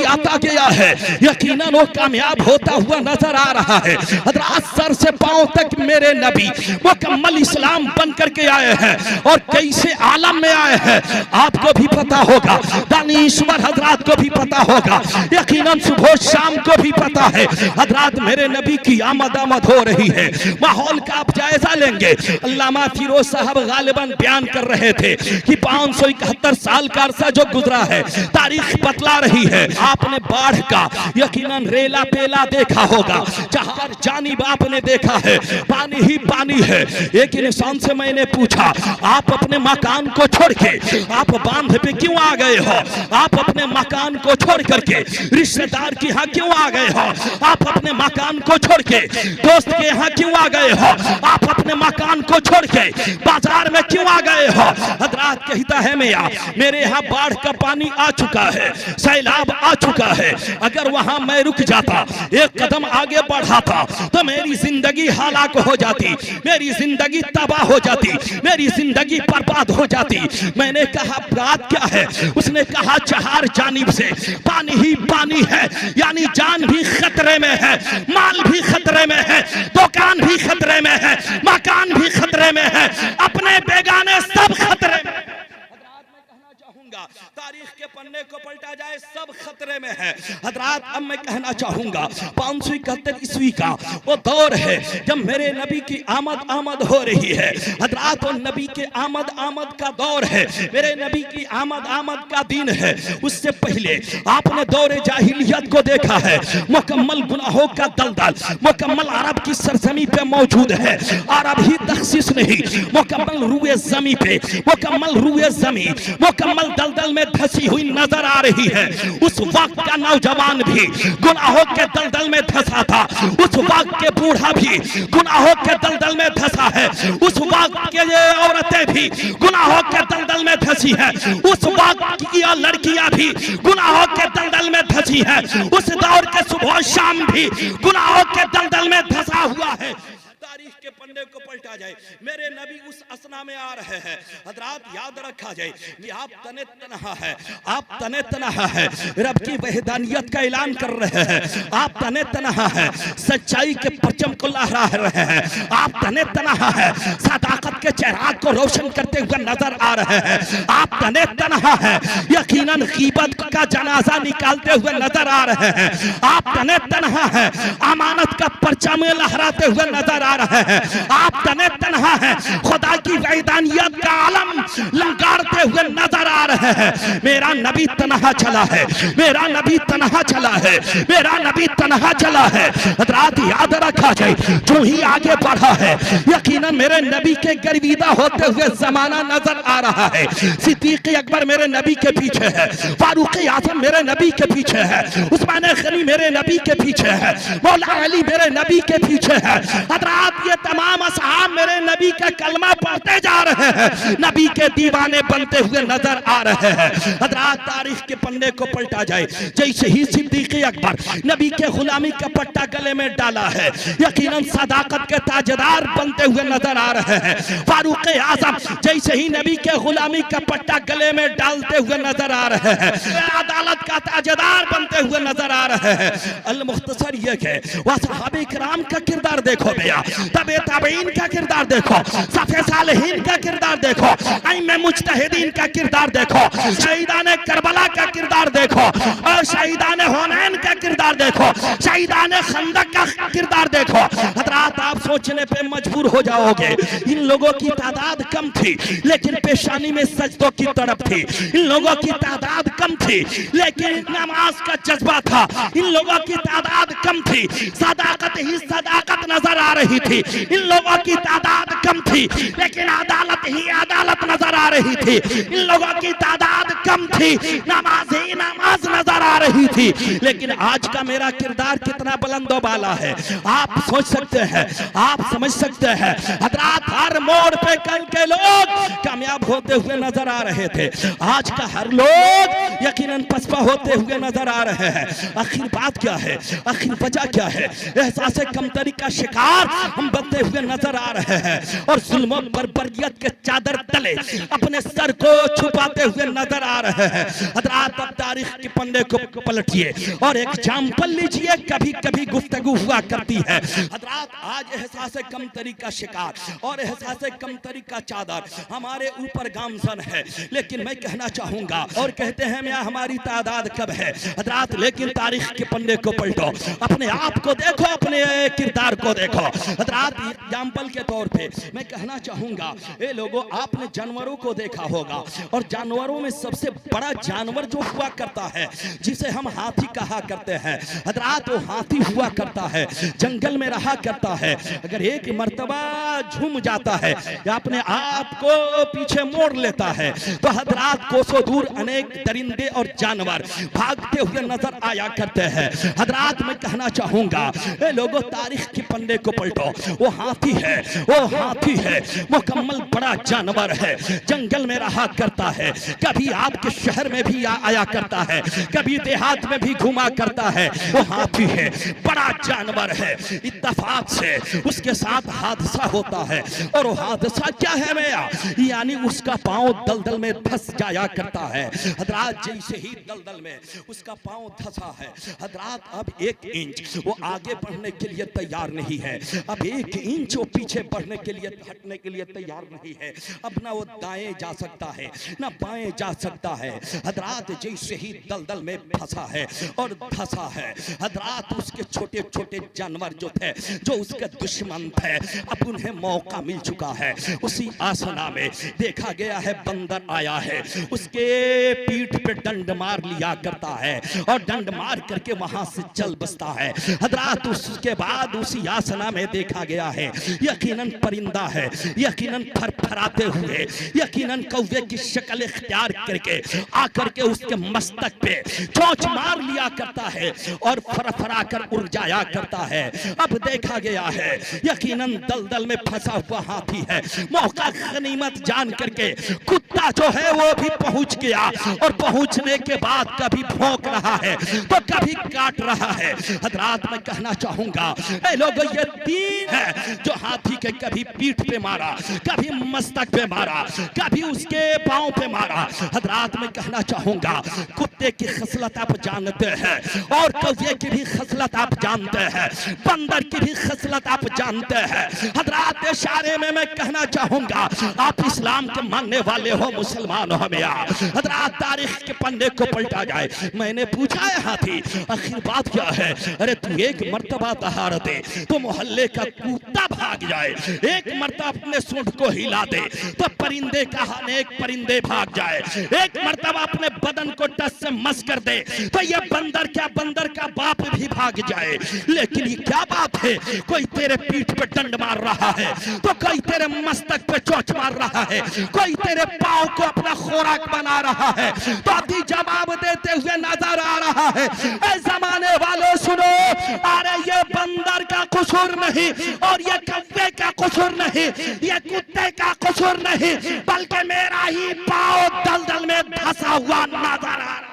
भी आता गया है, यकीनन वो कामयाब होता हुआ नजर आ रहा है। हज़रात सर से पांव तक मेरे नबी मुकम्मल इस्लाम बन करके आए हैं और कैसे आलम में आए हैं आपको भी पता होगा, दानीश्वर हजरात को भी पता होगा, यकीनन सुबह शाम को भी पता है। हजरात मेरे नबी की आमद हो रही है, माहौल का आप जायजा लेंगे। अल्लामा फिरोज साहब गालिबन बयान कर रहे थे कि 571 साल का अरसा जो गुजरा है तारीख बतला रही है। आपने बाढ़ का यकीनन रेला पेला देखा होगा, जहां जानिब आपने देखा है पानी ही पानी है। एक इंसान से मैंने पूछा, आप अपने मकान को छोड़ के आप बांध पे क्यों आ गए हो? आप अपने मकान को छोड़ करके रिश्तेदार के यहाँ क्यों आ गए हो? आप अपने मकान को छोड़ के दोस्त के यहाँ क्यों आ गए हो? आप अपने मकान को छोड़ के बाजार में क्यों आ गए हो? हजरात कहता है मेरे यहाँ बाढ़ का पानी आ चुका है, सैलाब आ चुका है, अगर वहां मैं रुक जाता, एक कदम आगे बढ़ाता तो मेरी जिंदगी हलाक हो जाती, मेरी जिंदगी तबाह हो जाती, मेरी जिंदगी बर्बाद हो जाती। मैंने कहा बात क्या है? उसने कहा चार जानिब से पानी ही पानी है, यानी जान भी खतरे में है, माल भी खतरे में है, दुकान भी खतरे में है, मकान भी खतरे में है, अपने बेगाने सब खतरे में। तारीख के पन्ने को पलटा जाए सब खतरे में है। हजरात अब मैं कहना चाहूंगा 571 ईस्वी का वो दौर है जब मेरे नबी की आमद हो रही है। हजरात वो नबी के आमद का दौर है, मेरे नबी की आमद का दिन है। उससे पहले आपने दौरे जाहिलियत को देखा है, मुकम्मल गुनाहों का दलदल मुकम्मल अरब की सरजमी पे मौजूद है। अरब ही तखसीस नहीं, मुकम्मल रूए जमी पे, मुकम्मल रूए जमी मुकम्मल दलदल में धसी हुई नजर आ रही है। उस वक्त का नौजवान भी गुनाहों के दलदल में धसा था, उस वक्त के बूढ़ा भी गुनाहों के दलदल में धसा है, उस वक्त के ये औरतें भी गुनाहों के दलदल में धसी है, उस वक्त की लड़कियां भी गुनाहों के दलदल में धसी है, उस दौर के सुबह शाम भी गुनाहों के दलदल में धसा हुआ है। तारीख के पन्ने को पलटा जाए, मेरे नबी उस असना में आ रहे हैं। हजरात याद रखा जाए कि आप तने तनहा है, आप तने तनहा है, रब की वहदानियत का ऐलान कर रहे हैं। आप तने तनहा है, सच्चाई के परचम को लहरा रहे हैं। आप तने तनहा है, सदाकत के चिराग को रोशन करते हुए नजर आ रहे हैं। आप तने तनहा है, यकीनन गीबत का जनाजा निकालते हुए नजर आ रहे हैं। आप तने तनहा है, अमानत का परचम लहराते हुए नजर आ रहे हैं। आप तने तन्हा है, खुदा की वैदानियत का आलम लंकारते हुए नजर आ रहे हैं। मेरा नबी तन्हा चला है, मेरा नबी तन्हा चला है, मेरा नबी तन्हा चला है। हजरात याद रखा जाए, जो ही आगे बढ़ा है यकीनन मेरे नबी के गर्विदा होते हुए जमाना नजर आ रहा है। सिद्दीक अकबर मेरे नबी के पीछे है, फारूक आजम मेरे नबी के पीछे है, उस्मान गनी मेरे नबी के पीछे है, मौला अली मेरे नबी के पीछे है। हजरात ये तमाम असहाब मेरे नबी का कलमा पढ़ते जा रहे हैं, नबी के दीवाने बनते हुए नजर आ रहे हैं। हजरात तारीख के पन्ने को पलटा जाए, जैसे ही सिद्दीक अकबर नबी के गुलामी का पट्टा गले में डाला है, यकीनन सदाकत के ताजदार बनते हुए नजर आ रहे हैं। फारूक आजम जैसे ही नबी के गुलामी का पट्टा गले में डालते हुए नजर आ रहे हैं, अदालत का ताजदार बनते हुए नजर आ रहे हैं। अल मुख्तसर ये है, वह सहाबे किराम का किरदार देखो भैया, तबे ताबईन का किरदार देखो, सफ़े सालिहीन का किरदार देखो, अइम्मे मुज्तहिदीन का किरदार देखो, शहीदान करबला का किरदार देखो, और शहीदान हुनैन का किरदार देखो, शहीदान खंदक का किरदार देखो। हजरात आप सोचने पे मजबूर हो जाओगे, इन लोगों की तादाद कम थी लेकिन पेशानी में सजदों की तड़प थी। इन लोगों की तादाद कम थी लेकिन नमाज का जज्बा था। इन लोगों की तादाद कम थी, सदाकत ही सदाकत नजर आ रही थी। इन लोगों की तादाद कम थी लेकिन अदालत ही अदालत नजर आ रही थी। इन लोगों की तादाद कम थी, नमाज ही नमाज नजर आ रही थी। लेकिन आज का मेरा किरदार कितना बुलंदो बाला है आप सोच सकते हैं, आप समझ सकते हैं। हजरात हर मोड़ पे कल के लोग कामयाब होते हुए नजर आ रहे थे, आज का हर लोग यकीनन पसपा होते हुए नजर आ रहे हैं। आखिर बात क्या है? आखिर आखिर वजह क्या है? एहसास कमतरी का शिकार हम बनते हुए नजर आ रहे हैं और जुल्म और बर्बरियत के चादर तले अपने सर को छुपाते हुए नजर आ रहे हैं। हज़रात अब तारीख के पन्ने को पलटिए और एग्जाम्पल लीजिए, कभी कभी गुफ्तगू हुआ करती है। हज़रात आज एहसास कमतरी का शिकार और एहसास कमतरी का चादर हमारे ऊपर गामजन है, लेकिन मैं कहना चाहूंगा और कहते हैं मैं हमारी तादाद कब है? हज़रात लेकिन तारीख के पन्ने को पलटो, अपने आप को देखो, अपने किरदार को देखो। हज़रात एग्जाम्पल के तौर पे मैं कहना चाहूंगा, ए लोगों, आपने जानवरों को देखा होगा और जानवरों में सबसे बड़ा जानवर जो हुआ करता है जिसे हम हाथी कहा करते हैं, हज़रात वो हाथी हुआ करता है, जंगल में रहा करता है। अगर एक मर्तबा झूम जाता है या अपने आप को पीछे मोड़ लेता है तो हज़रात कोसों दूर अनेक दरिंदे और जानवर भागते हुए नजर आया करते हैं। हज़रात मैं कहना चाहूंगा, ए लोगों, तारीख के पन्ने को पलटो, वो हाथी है, वो हाथी है, मुकम्मल बड़ा जानवर है, जंगल में रहा करता है, कभी आपके शहर में भी आया करता है, कभी देहात में भी घुमा करता है। वो हाथी है, बड़ा जानवर है। इत्तेफाक से उसके साथ हादसा होता है और वो हादसा क्या है भैया? यानी उसका पांव दलदल में धंस जाया करता है। हज़रात जैसे ही दलदल में उसका पांव धंसा है, हज़रात अब 1 इंच वो आगे बढ़ने के लिए तैयार नहीं है, अब 1 इंच वो पीछे बढ़ने के लिए, हटने के लिए तैयार नहीं है। अब ना वो दाएं जा सकता है ना बाएं जा सकता है। हज़रात जैसे ही दलदल में फंसा है और धंसा है, हज़रात उसके छोटे छोटे जानवर जो थे, जो उसके दुश्मन थे, अब उन्हें मौका मिल चुका है। उसी आसना में देखा गया है बंदर आया है, उसके पीठ पे डंड मार लिया करता है और डंड मार करके वहां से चल बसता है। हज़रात उसके बाद उसी आसना में देखा गया है यकीनन परिंदा है, यकीनन फरफराते हुए, यकीनन कौवे की शक्ल इख्तियार करके आकर के उसके मस्तक पे चोंच मार लिया करता है और फरफरा कर उड़ जाया करता है। अब देखा गया है यकीनन दलदल में फंसा हुआ हाथी है, मौका गनीमत जान करके कुत्ता जो है वो भी पहुंच गया और पहुंचने के बाद कभी भौंक रहा है तो कभी काट रहा है। हज़रात मैं कहना चाहूंगा, ए लोगों, ये 3 है जो हाथी के कभी पीठ पे मारा, कभी मस्तक पे मारा, कभी उसके पांव पे मारा। हज़रात मैं कहना चाहूंगा, कुत्ते की खसलत आप जानते हैं और कौवे की भी खसलत आप जानते हैं, बंदर की भी खसलत आप जानते हैं। हज़रात इशारे में मैं कहना चाहूंगा, आप इस्लाम के मानने वाले हो, मुसलमान हो मेरा। हज़रात तारीख के पन्ने को पलटा जाए, मैंने पूछा है हाथी आखिर बात क्या है? अरे तू एक मर्तबा दहाड़ दे तो मोहल्ले का कुत्ता भाग जाए, एक मर्तबा अपने सूंड को हिला दे तो परिंदे का अनेक परिंदे भाग जाए, एक मर्तबा अपने बदन को टस से मस कर दे तो ये बंदर क्या, बंदर का बाप भी भाग जाए। लेकिन ये क्या बात है, कोई तेरे पीठ पे डंड मार रहा है तो कोई तेरे मस्तक पे चोंच मार रहा है, कोई तेरे पांव को अपना खोराक बना रहा है तो आदि जवाब देते हुए नजर आ रहा है। ऐ जमाने वालों सुनो, अरे ये बंदर का कसूर नहीं और ये कौवे का कसूर नहीं, ये कुत्ते का कसूर नहीं, बल्कि मेरा ही पांव दलदल में धंसा हुआ नजर आ रहा है।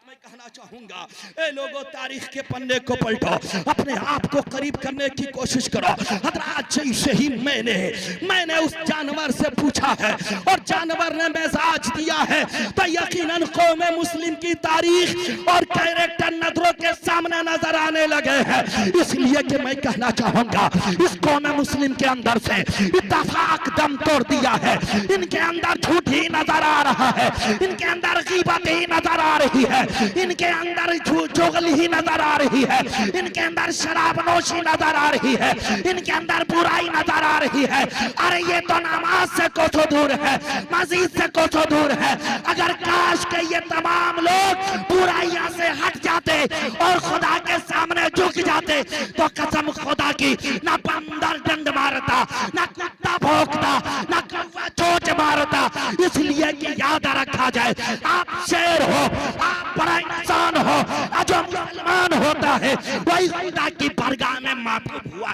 मैं कहना चाहूंगा, ए लोगों, तारीख के पन्ने को पलटो, अपने आप को करीब करने की कोशिश करो। हज़रात जैसे ही मैंने उस जानवर से पूछा है और जानवर ने मिजाज दिया है तो यकीनन कौम मुस्लिम की तारीख और कैरेक्टर नजरों के सामने नजर आने लगे हैं। इसलिए कि मैं कहना चाहूंगा, इस कौम मुस्लिम के अंदर से इत्तेफाक दम तोड़ दिया है, इनके अंदर झूठ ही नजर आ रहा है, इनके अंदर गीबत ही नजर आ रही है, इनके अंदर चुगली ही नजर आ रही है, इनके अंदर शराबनोशी नजर आ रही है, इनके अंदर बुराई नजर आ रही है। अरे ये तो नमाज से कोसों दूर है, मस्जिद से कोसों दूर है। अगर काश के ये तमाम लोग बुराइयां से हट जाते और खुदा के सामने झुक जाते तो कसम खुदा की, ना बंदर डंड मारता, ना कुत्ता भौंकता, ना कौवा चोंच मारता। इसलिए कि याद रखा जाए, आप शेर हो, आप बड़ा इंसान हो, जो मुसलमान होता है वही खुदा की बारगाह में महबूब हुआ।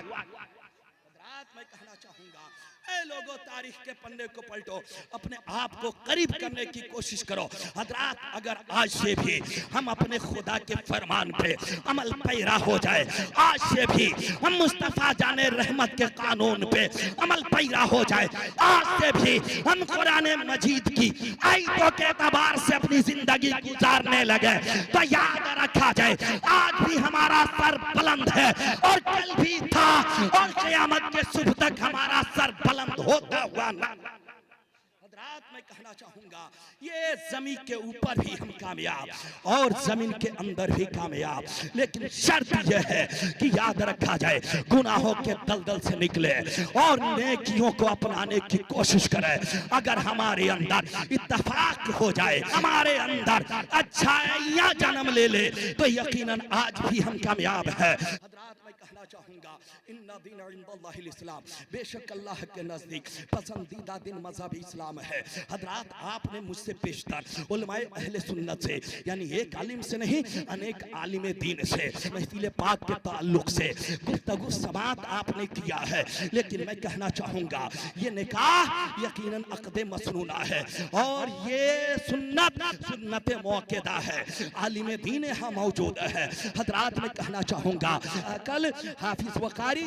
मैं कहना चाहूंगा, लोगों तारीख के पन्ने को पलटो, अपने आप को करीब करने की कोशिश करो। हजरात अगर आज से भी हम अपने खुदा के फरमान पे अमल पैरा हो जाए, आज से भी हम मुस्तफा जाने रहमत के कानून पे अमल पैरा हो जाए, आज से भी हम कुरान मजीद की आयतों के एतबार से अपनी जिंदगी गुजारने लगे, तो याद रखा जाए आज भी हमारा सर बुलंद है और कल भी था और क़यामत के सुबह तक हमारा सर बुलंद होता हुआ ना। हज़रात मैं कहना चाहूंगा ये जमीन के ऊपर भी हम कामयाब और जमीन के अंदर भी कामयाब, लेकिन शर्त यह है कि याद रखा जाए गुनाहों के दलदल से निकले और नेकियों को अपनाने की कोशिश करें। अगर हमारे अंदर इत्तेफाक हो जाए, हमारे अंदर अच्छाइयां जन्म ले ले, तो यकीनन आज भी हम कामयाब है। हज़रात मैं कहना चाहूंगा इन्ना दीन इंदल्लाहिल इस्लाम, बेशक अल्लाह के नजदीक पसंदीदा दिन मजहब इस्लाम है। हजरात आपने मुझसे पेशतर उलमाए अहले सुन्नत से, यानी एक आलिम से नहीं अनेक आलिम दीन से महफिल पाक के ताल्लुक से गुफ्तगू समात आपने किया है, लेकिन मैं कहना चाहूंगा ये निकाह यकीनन अक़द मसनूना है और ये सुन्नत मौक़िदा है, आलिम दीन यहाँ मौजूद है। हजरात मैं कहना चाहूंगा कल हाफिज वकारी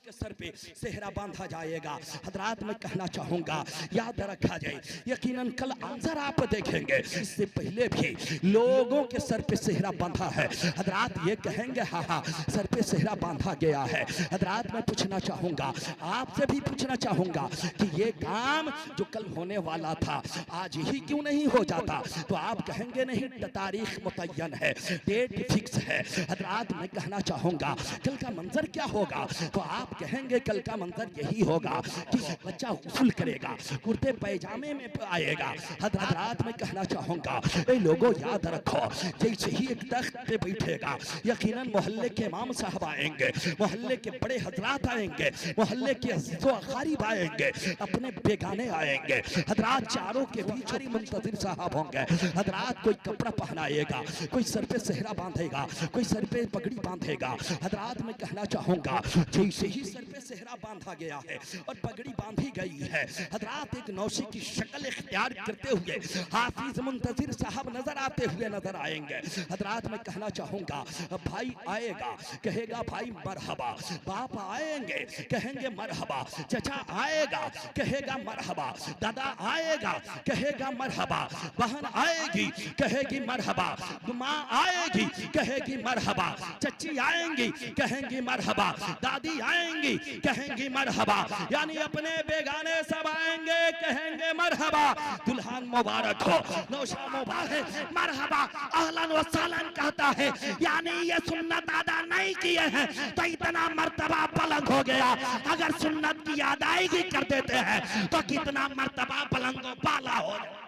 के सर पे सेहरा बांधा जाएगा। हजरात मैं कहना चाहूंगा याद रखा जाए यकीनन कल आंसर आप देखेंगे, इससे पहले भी लोगों के सर पे सेहरा बांधा है। हजरात ये कहेंगे हाँ हाँ सर पे सेहरा बांधा गया है। हजरात मैं पूछना चाहूंगा, आपसे भी पूछना चाहूंगा कि ये काम जो कल होने वाला था आज ही क्यों नहीं हो जाता? तो आप कहेंगे नहीं तारीख मुतय्यन है, डेट फिक्स है। हजरात मैं कहना चाहूंगा कल का मंजर क्या होगा? तो आप कहेंगे कल का मंजर यही होगा कि बच्चा गुस्ल करेगा, कुर्ते पैजामे में आएगा। हजरात मैं कहना चाहूंगा ए लोगों याद रखो, जैसे ही एक तख्त पे बैठेगा यकीनन मोहल्ले के इमाम साहब आएंगे, मोहल्ले के बड़े हजरात आएंगे, मोहल्ले के अज़ीज़-ओ-अक़ारीब आएंगे, अपने बेगाने आएंगे। हजरात चारों के बीच बड़ी मुंतज़िर साहब होंगे। हजरात कोई कपड़ा पहनाएगा, कोई सर पे सेहरा बांधेगा, कोई सर पे पगड़ी बांधेगा। हजरात मैं कहना चाहूंगा जैसे ही सर पे सेहरा बांधा गया है और पगड़ी बांधी गई है, हजरात एक नौशी की शक्ल इख्तियार करते हुए हाफिज मुंतजिर साहब नजर आते हुए नजर आएंगे। हजरात मैं कहना चाहूंगा भाई आएगा कहेगा भाई मरहबा, बाप आएंगे कहेंगे मरहबा, चचा आएगा कहेगा मरहबा, दादा आएगा कहेगा मरहबा, बहन आएगी कहेगी मरहबा, माँ आएगी कहेगी मरहबा, चची आएंगी कहेंगी मरहबा, दादी आएंगी कहेंगी मरहबा, यानी अपने बेगाने सब आएंगे कहेंगे मरहबा। दुल्हन मुबारक हो, नौशा मुबारक, मरहबा अहलन व सहलन कहता है, यानी ये सुन्नत अदा नहीं किए हैं तो इतना मर्तबा बुलंद हो गया। अगर सुन्नत की अदायगी कर देते हैं तो कितना मर्तबा बुलंद व बाला हो जाए।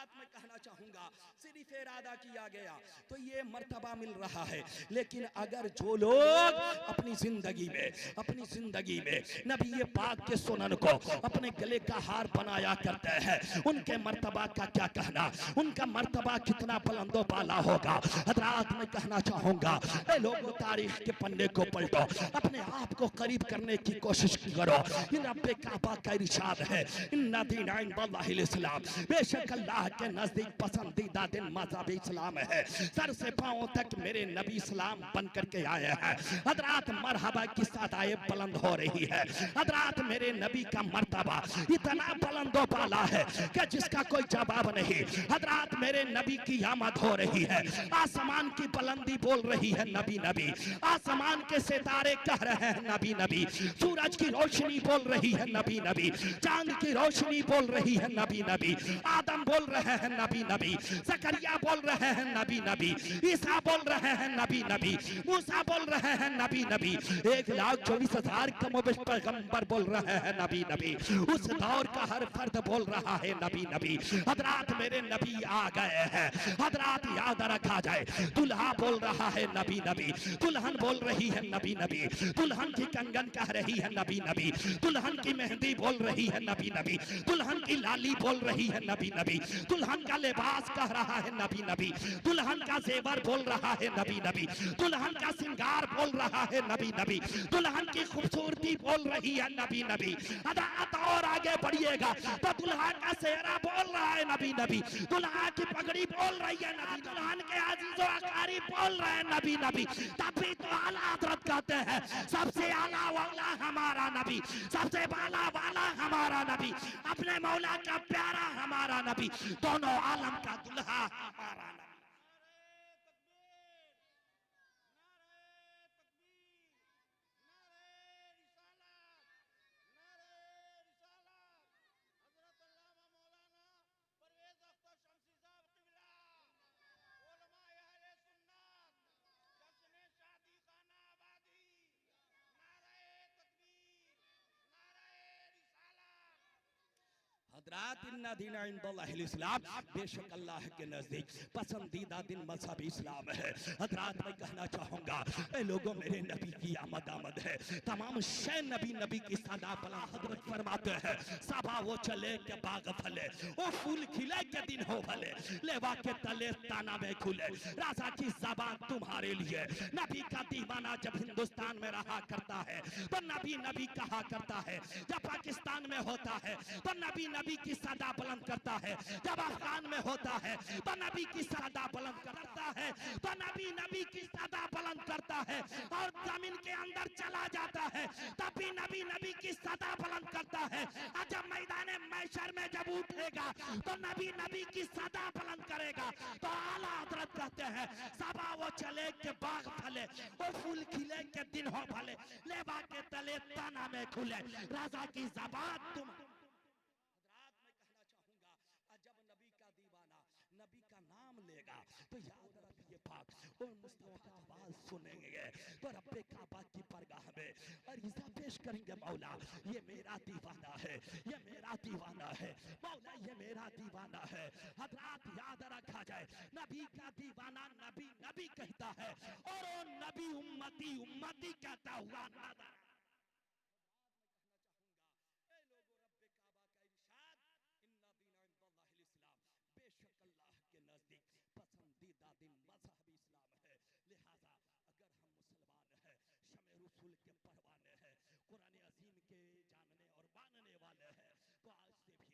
मैं कहना चाहूंगा सिर्फ इरादा किया गया तो ये मर्तबा मिल रहा है, लेकिन अगर जो लोग अपनी जिंदगी में नबी पाक के सुनन को अपने गले का हार बनाया करते हैं, उनके मर्तबा का क्या कहना, उनका मर्तबा कितना बुलंदो बाला होगा। हजरात मैं कहना चाहूंगा लोगों तारीख के पन्ने को पलटो, अपने आप को करीब करने की कोशिश करो। इन रब्बे काबा का इरशाद है इन्ना दीन इंदल्लाहिल इस्लाम, बेशक अल्लाह के नजदीक पसंदीदा दिन मज़हब इस्लाम है। सर से पांव तक मेरे नबी इस्लाम बन करके आए हैं। हजरात मरहबा की सदाएं बुलंद हो रही है। हजरात मेरे नबी का मर्तबा इतना बुलंदो बाला है कि जिसका कोई जवाब नहीं। हजरात मेरे नबी की आमद हो रही है, आसमान की बुलंदी बोल रही है नबी नबी, आसमान के सितारे कह रहे हैं नबी नबी, सूरज की रोशनी बोल रही है नबी नबी, चांद की रोशनी बोल रही है नबी नबी, आदम बोल रहे हैं नबी नबी, ज़करिया बोल रहे हैं नबी नबी, ईसा बोल रहे हैं नबी नबी, मूसा बोल रहे हैं नबी नबी, 1,24,000 कमोबेश पैगंबर बोल रहे हैं नबी नबी, उस दौर का हर फर्द बोल रहा है नबी नबी। हजरात मेरे नबी आ गए हैं। हजरात याद रखा जाए दुल्हा बोल रहा है नबी नबी, दुल्हन बोल रही है नबी नबी, दुल्हन की कंगन कह रही है नबी नबी, दुल्हन की मेहंदी बोल रही है नबी नबी, दुल्हन की लाली बोल रही है नबी नबी, दुल्हन का लिबास कह रहा है नबी नबी, दुल्हन का जेवर बोल रहा है नबी नबी, दुल्हन का श्रृंगार बोल रहा है नबी नबी, दुल्हन की खूबसूरती बोल रही है नबी नबी। और आगे बढ़िएगा तो दुल्हा का सेहरा बोल रहा है नबी नबी, दुल्हा की पगड़ी बोल रही है नबी, दुल्हन के अजीजो अकारी बोल रहे हैं नबी नबी। तभी तो आला हजरत कहते हैं सबसे आला वाला हमारा नबी, सबसे बाला वाला हमारा नबी, अपने मौला का प्यारा हमारा नबी, दोनों आलम का दुल्हा हमारा नबी। हजरात इन्ना दीन इंदल्लाहिल इस्लाम, बेशक अल्लाह के नजदीक पसंदीदा दिन मजहब इस्लाम है। हजरात मैं कहना चाहूंगा ए लोगों, मेरे नबी की आमद है, तमाम शय नबी नबी की सदा भला। हजरत फरमाते हैं सबा वो चले के बाग फले, वो फूल खिले के दिन हो भले, लेवा के तले ताना में खुले, राजा की ज़बान तुम्हारे लिए। नबी का दीवाना जब हिंदुस्तान में रहा करता है तो नबी नबी कहा करता है, जब पाकिस्तान में होता है तो नबी नबी की सदा बुलंद करता है, जब अफगान में होता है तो नबी की सदा बुलंद करता है, तो नबी नबी की सदा बुलंद करता है, और जमीन के अंदर चला जाता है तब भी नबी नबी की सदा बुलंद करता है। और जब मैदान महशर में जब उठेगा तो नबी नबी की सदा बुलंद करेगा। तो आला हजरत कहते हैं सबा वो चले के बाग फले, वो फूल खिले के दिन हो भले, लेवा के तले ताना में खुले, राजा की ज़बान तुम। जब नबी का दीवाना नबी का नाम लेगा तो याद रखिए पाक और मुस्तफा आवाज सुनेंगे तो रब्बे काबा की परगाह में अरीज़ा पेश करेंगे, मौला ये मेरा दीवाना है, ये मेरा दीवाना है, मौला ये मेरा दीवाना है। हजरात याद रखा जाए नबी का दीवाना नबी नबी कहता है और वो नबी उम्मती उम्मती कहता हुआ नजर। बेशक अल्लाह के नजदीक पसंदीदा दिन मजहब इस्लाम है। लिहाजा अगर हम मुसलमान हैं, शमे रसूल के परवाने हैं, कुरान अजीम के जानने और मानने वाले हैं, तो आज से भी